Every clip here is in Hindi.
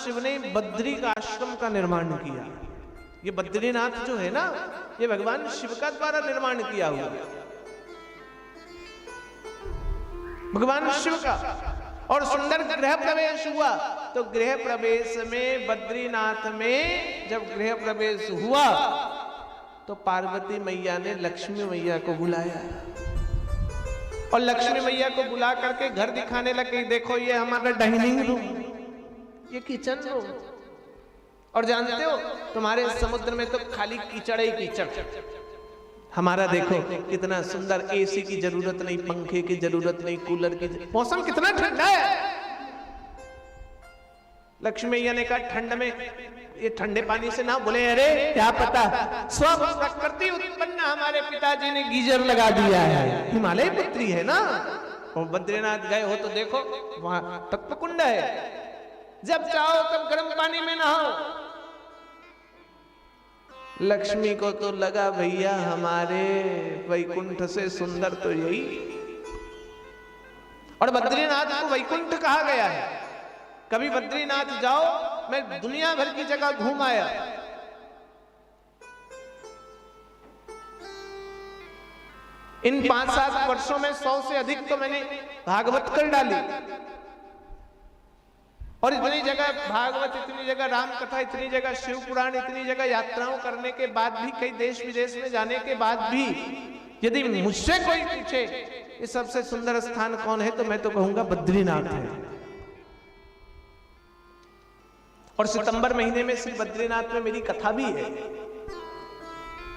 शिव ने बद्री का आश्रम का निर्माण किया। ये बद्रीनाथ जो है ना, ये भगवान शिव का द्वारा निर्माण किया हुआ भगवान शिव का। और सुंदर गृह प्रवेश हुआ। तो गृह प्रवेश में बद्रीनाथ में जब गृह प्रवेश हुआ तो पार्वती मैया ने लक्ष्मी मैया को बुलाया और लक्ष्मी मैया को बुला करके घर दिखाने लगे। देखो ये हमारा डाइनिंग रूम, ये किचन रूम, और जानते हो तुम्हारे समुद्र में तो खाली कीचड़ ही कीचड़, हमारा देखो कितना सुंदर, एसी की जरूरत नहीं, पंखे की जरूरत नहीं, कूलर की, मौसम कितना ठंडा है। लक्ष्मी मैया ने कहा ठंड में ये ठंडे पानी से ना, बोले अरे क्या पता, स्व प्रकृति उत्पन्न हमारे पिताजी ने गीजर लगा दिया है, हिमालय पुत्री है ना। और बद्रीनाथ गए हो तो देखो वहां तप्तकुंड है, जब चाहो तब गर्म पानी में नहाओ। लक्ष्मी को तो लगा भैया हमारे वैकुंठ से सुंदर तो यही, और बद्रीनाथ को वैकुंठ कहा गया है। कभी बद्रीनाथ जाओ, मैं दुनिया भर की जगह घूम आया, इन 5-7 वर्षों में 100 से अधिक तो मैंने भागवत कर डाली, और इतनी जगह भागवत, इतनी जगह राम कथा, इतनी जगह शिव पुराण, इतनी जगह यात्राओं करने के बाद भी, कई देश विदेश में जाने के बाद भी, यदि मुझसे कोई पूछे ये सबसे सुंदर स्थान कौन है, तो मैं तो कहूंगा बद्रीनाथ है। और सितंबर महीने में श्री बद्रीनाथ में मेरी कथा भी है,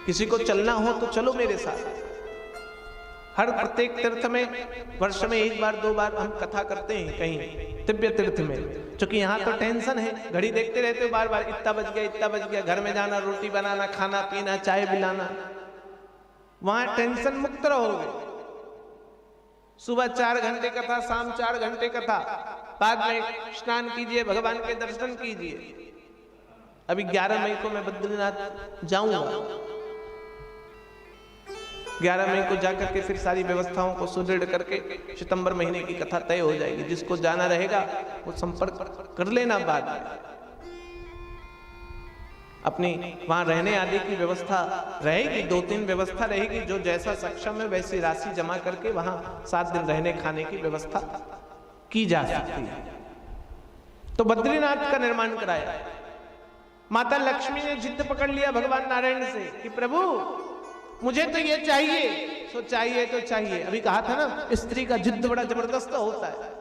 किसी को चलना हो तो चलो मेरे साथ। हर प्रत्येक तीर्थ में वर्ष में 1 बार 2 बार हम कथा करते हैं कहीं दिव्य तीर्थ में, क्योंकि यहाँ तो टेंशन है, घड़ी देखते रहते हो बार बार, इतना बज गया, इतना बज गया, घर में जाना, रोटी बनाना, खाना पीना, चाय पिलाना, वहां टेंशन मुक्त रहोगे। सुबह 4 घंटे कथा, शाम 4 घंटे कथा, बाद में स्नान कीजिए, भगवान के दर्शन कीजिए। अभी 11 मई को मैं बद्रीनाथ जाऊंगा, 11 मई को जाकर के फिर सारी व्यवस्थाओं को सुदृढ़ करके सितंबर महीने की कथा तय हो जाएगी। जिसको जाना रहेगा वो संपर्क कर लेना। बाद में अपनी वहां रहने आदि की व्यवस्था रहेगी, 2-3 व्यवस्था रहेगी, जो जैसा सक्षम है वैसी राशि जमा करके वहां 7 दिन रहने खाने की व्यवस्था की जा सकती है। तो बद्रीनाथ का निर्माण कराया। माता लक्ष्मी ने जिद पकड़ लिया भगवान नारायण से कि प्रभु मुझे तो ये चाहिए, तो चाहिए तो चाहिए। अभी कहा था ना, स्त्री का जिद बड़ा जबरदस्त होता है।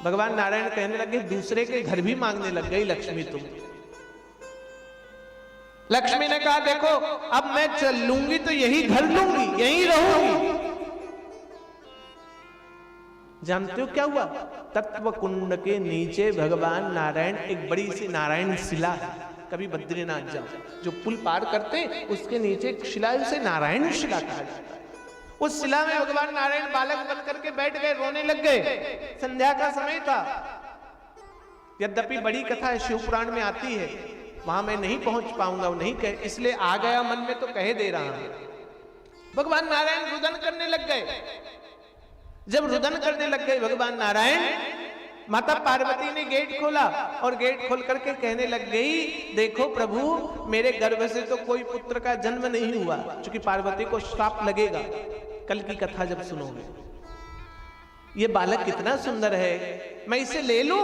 भगवान नारायण कहने लगे, दूसरे के घर भी मांगने लग गई लक्ष्मी तुम। लक्ष्मी ने कहा देखो अब मैं चल लूंगी तो यही घर लूंगी, यही रहूंगी। जानते हो क्या हुआ? तत्व कुंड के नीचे भगवान नारायण, एक बड़ी सी नारायण शिला है, कभी बद्रीनाथ जाओ, जो पुल पार करते उसके नीचे एक शिला, उसे नारायण शिला कहा जाता है। उस शिला में भगवान नारायण बालक बन करके बैठ गए, रोने लग गए। संध्या का समय था। यद्यपि बड़ी कथा है, शिव पुराण में आती है, वहां मैं नहीं पहुंच पाऊंगा, वो नहीं कहे, इसलिए आ गया मन में तो कह दे रहा हूं। भगवान नारायण रुदन करने लग गए। जब रुदन करने लग गए भगवान नारायण, माता पार्वती ने गेट खोला और गेट खोल करके कहने लग गई, देखो प्रभु मेरे गर्भ से तो कोई पुत्र का जन्म नहीं हुआ, क्योंकि पार्वती को श्राप लगेगा। कल की कथा जब सुनोगे, ये बालक कितना सुंदर है, मैं इसे ले लूं।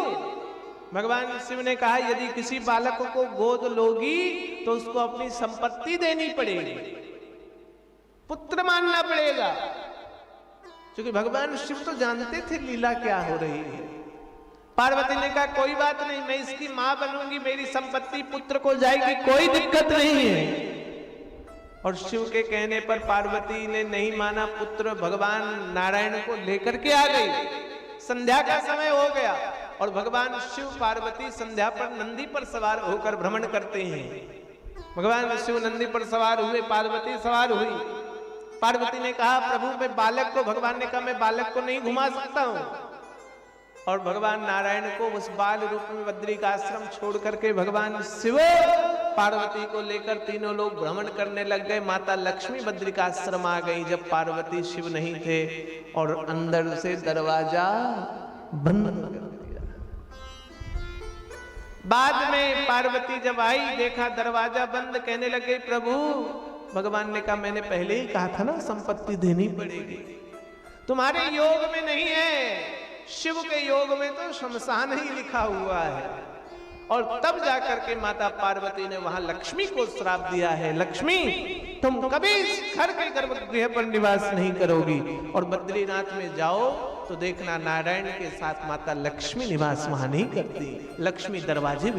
भगवान शिव ने कहा, यदि किसी बालक को गोद लोगी तो उसको अपनी संपत्ति देनी पड़ेगी, पुत्र मानना पड़ेगा। क्योंकि भगवान शिव तो जानते थे लीला क्या हो रही है। पार्वती ने कहा कोई बात नहीं, मैं इसकी मां बनूंगी, मेरी संपत्ति पुत्र को जाएगी, कोई दिक्कत नहीं है। और शिव के कहने पर पार्वती ने नहीं माना, पुत्र भगवान नारायण को लेकर के आ गई। संध्या का समय हो गया और भगवान शिव पार्वती संध्या पर नंदी पर सवार होकर भ्रमण करते हैं। भगवान शिव नंदी पर सवार हुए, पार्वती सवार हुई। पार्वती ने कहा प्रभु मैं बालक को, भगवान ने कहा मैं बालक को नहीं घुमा सकता हूं। और भगवान नारायण को उस बाल रूप में बद्री का आश्रम छोड़ करके भगवान शिव पार्वती को लेकर तीनों लोग भ्रमण करने लग गए। माता लक्ष्मी बद्री का आश्रम आ गई जब पार्वती शिव नहीं थे, और अंदर से दरवाजा बंद कर दिया। बाद में पार्वती जब आई, देखा दरवाजा बंद, कहने लगे प्रभु, भगवान ने कहा मैंने पहले ही कहा था ना संपत्ति देनी पड़ेगी, तुम्हारे योग में नहीं है, शिव के योग में तो शमशान ही लिखा हुआ है। और तब जाकर के माता पार्वती ने वहां लक्ष्मी को श्राप दिया है, लक्ष्मी तुम कभी इस घर के गर्भगृह पर निवास नहीं करोगी, और बद्रीनाथ में जाओ तो देखना नारायण के साथ माता लक्ष्मी निवास वहां नहीं करती, लक्ष्मी दरवाजे